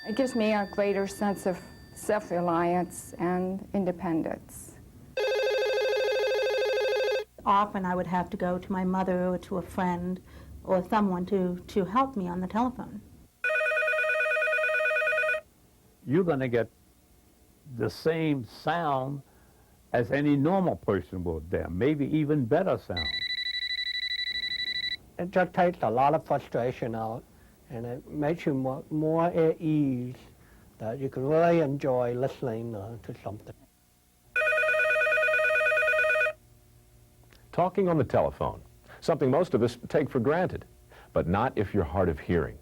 It gives me a greater sense of self-reliance and independence. Often I would have to go to my mother or to a friend or someone to help me on the telephone. You're going to get the same sound as any normal person would there, maybe even better sound. It just takes a lot of frustration out, and it makes you more at ease, that you can really enjoy listening to something. Talking on the telephone, something most of us take for granted, but not if you're hard of hearing.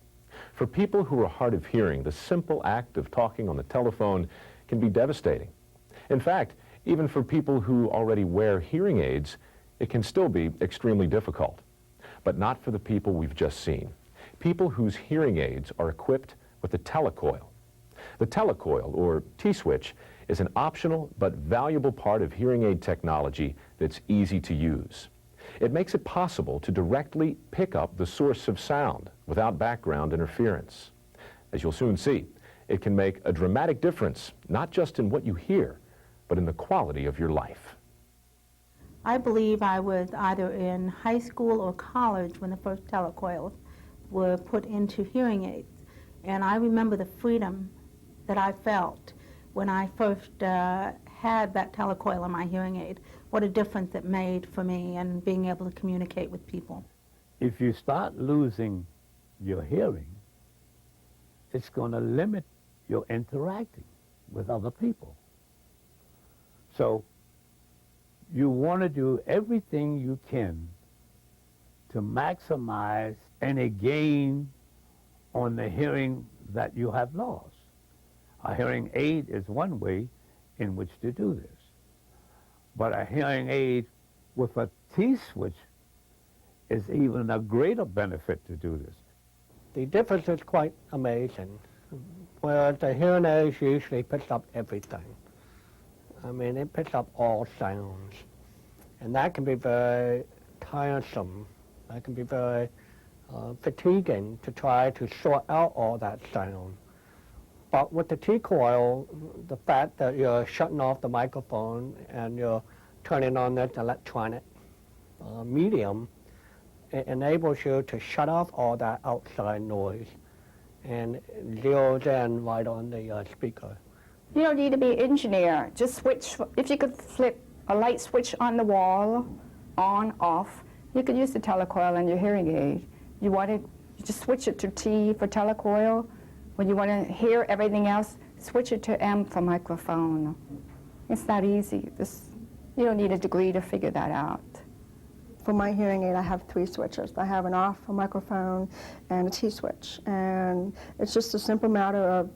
For people who are hard of hearing, the simple act of talking on the telephone can be devastating. In fact, even for people who already wear hearing aids, it can still be extremely difficult. But not for the people we've just seen. People whose hearing aids are equipped with the Telecoil. The Telecoil, or T-switch, is an optional but valuable part of hearing aid technology that's easy to use. It makes it possible to directly pick up the source of sound without background interference. As you'll soon see, it can make a dramatic difference, not just in what you hear, but in the quality of your life. I believe I was either in high school or college when the first telecoils were put into hearing aids. And I remember the freedom that I felt when I first had that telecoil in my hearing aid. What a difference it made for me and being able to communicate with people. If you start losing your hearing, it's going to limit your interacting with other people. So you want to do everything you can to maximize any gain on the hearing that you have lost. A hearing aid is one way in which to do this. But a hearing aid with a T-switch is even a greater benefit to do this. The difference is quite amazing. Whereas the hearing aids usually picks up everything. I mean, it picks up all sounds. And that can be very tiresome. That can be very fatiguing to try to sort out all that sound. But with the T-coil, the fact that you're shutting off the microphone and you're turning on that electronic medium, it enables you to shut off all that outside noise and zeroes in right on the speaker. You don't need to be an engineer. Just switch. If you could flip a light switch on the wall, on, off, you could use the Telecoil in your hearing aid. You just switch it to T for Telecoil. When you want to hear everything else, switch it to M for microphone. It's that easy. You don't need a degree to figure that out. For my hearing aid, I have 3 switches. I have an off, a microphone, and a T-switch. And it's just a simple matter of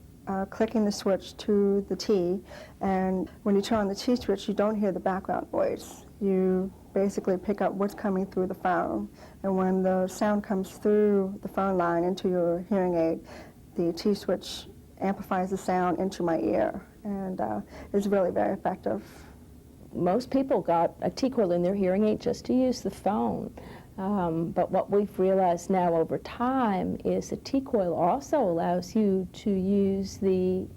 clicking the switch to the T, and when you turn on the T-switch, you don't hear the background noise. You basically pick up what's coming through the phone, and when the sound comes through the phone line into your hearing aid, the T-switch amplifies the sound into my ear, and it's really very effective. Most people got a T-coil in their hearing aid just to use the phone. But what we've realized now over time is the T-coil also allows you to use the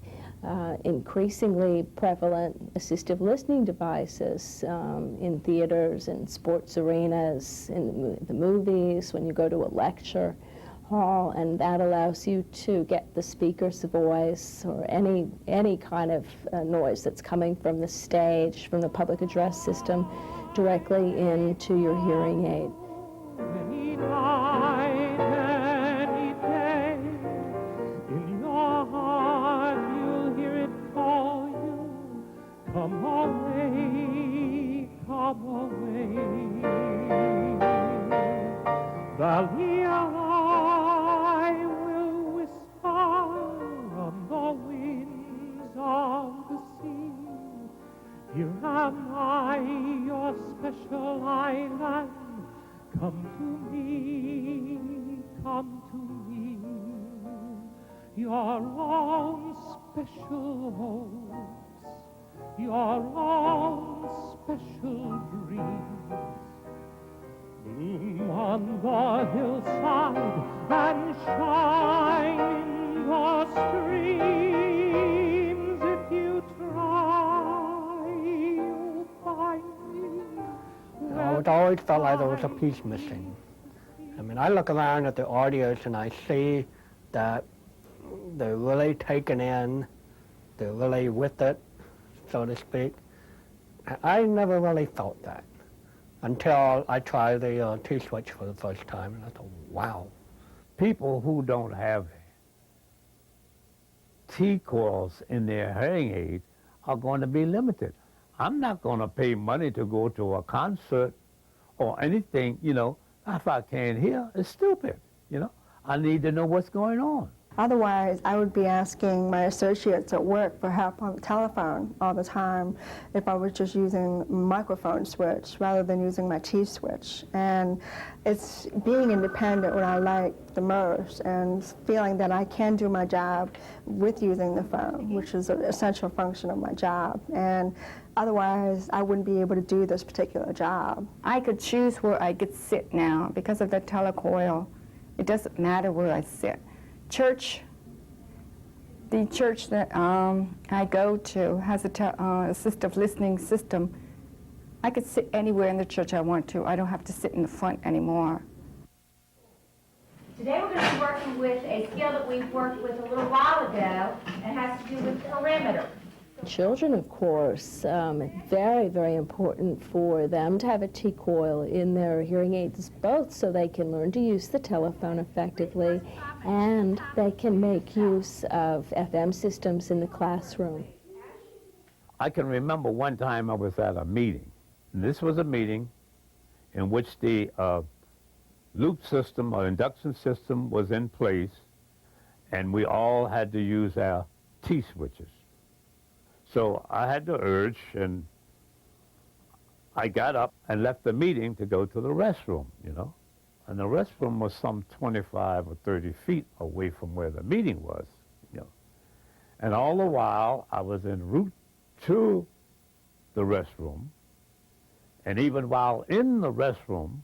increasingly prevalent assistive listening devices in theaters and sports arenas, in the movies, when you go to a lecture hall, and that allows you to get the speaker's voice or any kind of noise that's coming from the stage, from the public address system, directly into your hearing aid. Any night, any day, in your heart you'll hear it call you. Come away, come away. Valley, I will whisper on the winds of the sea. Here am I, your special island. Come to me, your own special hopes, your own special dreams. Bloom on the hillside and shine in the stream. always felt like there was a piece missing. I mean, I look around at the audience and I see that they're really taken in, they're really with it, so to speak. I never really felt that until I tried the T-switch for the first time, and I thought, wow. People who don't have T-coils in their hearing aid are going to be limited. I'm not going to pay money to go to a concert or anything, you know, if I can't hear. It's stupid, you know. I need to know what's going on. Otherwise, I would be asking my associates at work for help on the telephone all the time if I was just using microphone switch rather than using my T-switch. And it's being independent what I like the most, and feeling that I can do my job with using the phone, which is an essential function of my job. And otherwise, I wouldn't be able to do this particular job. I could choose where I could sit now because of the Telecoil. It doesn't matter where I sit. The church that I go to has a assistive listening system. I could sit anywhere in the church I want to. I don't have to sit in the front anymore. Today we're going to be working with a skill that we've worked with a little while ago. It has to do with perimeter. Children, of course, very, very important for them to have a T-coil in their hearing aids, both so they can learn to use the telephone effectively and they can make use of FM systems in the classroom. I can remember one time I was at a meeting. And this was a meeting in which the loop system or induction system was in place, and we all had to use our T-switches. So I had the urge, and I got up and left the meeting to go to the restroom, you know. And the restroom was some 25 or 30 feet away from where the meeting was, you know. And all the while, I was en route to the restroom, and even while in the restroom,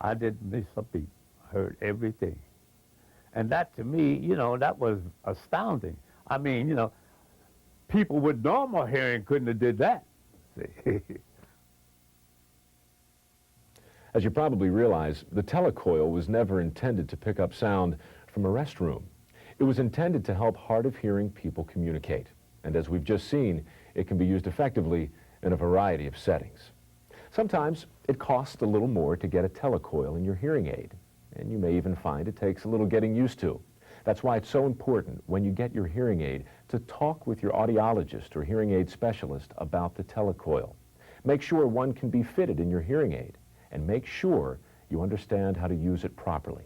I didn't miss a beat. I heard everything. And that, to me, you know, that was astounding. I mean, you know, people with normal hearing couldn't have did that. As you probably realize, the Telecoil was never intended to pick up sound from a restroom. It was intended to help hard of hearing people communicate. And as we've just seen, it can be used effectively in a variety of settings. Sometimes it costs a little more to get a Telecoil in your hearing aid, and you may even find it takes a little getting used to. That's why it's so important when you get your hearing aid to talk with your audiologist or hearing aid specialist about the Telecoil. Make sure one can be fitted in your hearing aid, and make sure you understand how to use it properly.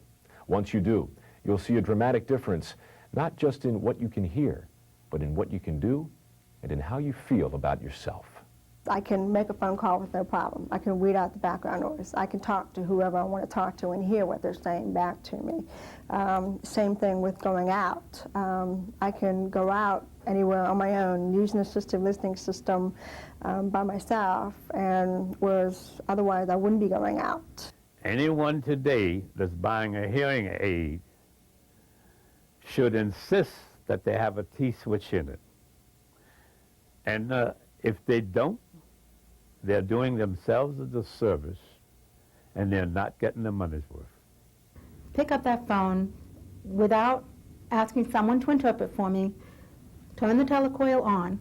Once you do, you'll see a dramatic difference, not just in what you can hear, but in what you can do and in how you feel about yourself. I can make a phone call with no problem. I can weed out the background noise. I can talk to whoever I want to talk to and hear what they're saying back to me. Same thing with going out. I can go out anywhere on my own, use an assistive listening system by myself, and whereas otherwise I wouldn't be going out. Anyone today that's buying a hearing aid should insist that they have a T-switch in it. And if they don't, they're doing themselves a disservice, and they're not getting their money's worth. Pick up that phone without asking someone to interpret for me, turn the Telecoil on,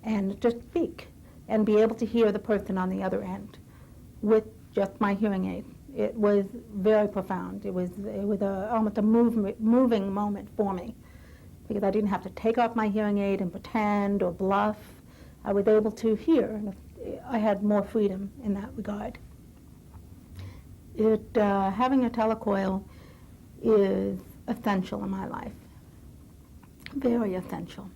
and just speak, and be able to hear the person on the other end with just my hearing aid. It was very profound. It was almost a moving moment for me, because I didn't have to take off my hearing aid and pretend or bluff. I was able to hear, and I had more freedom in that regard. Having a Telecoil is essential in my life, very essential.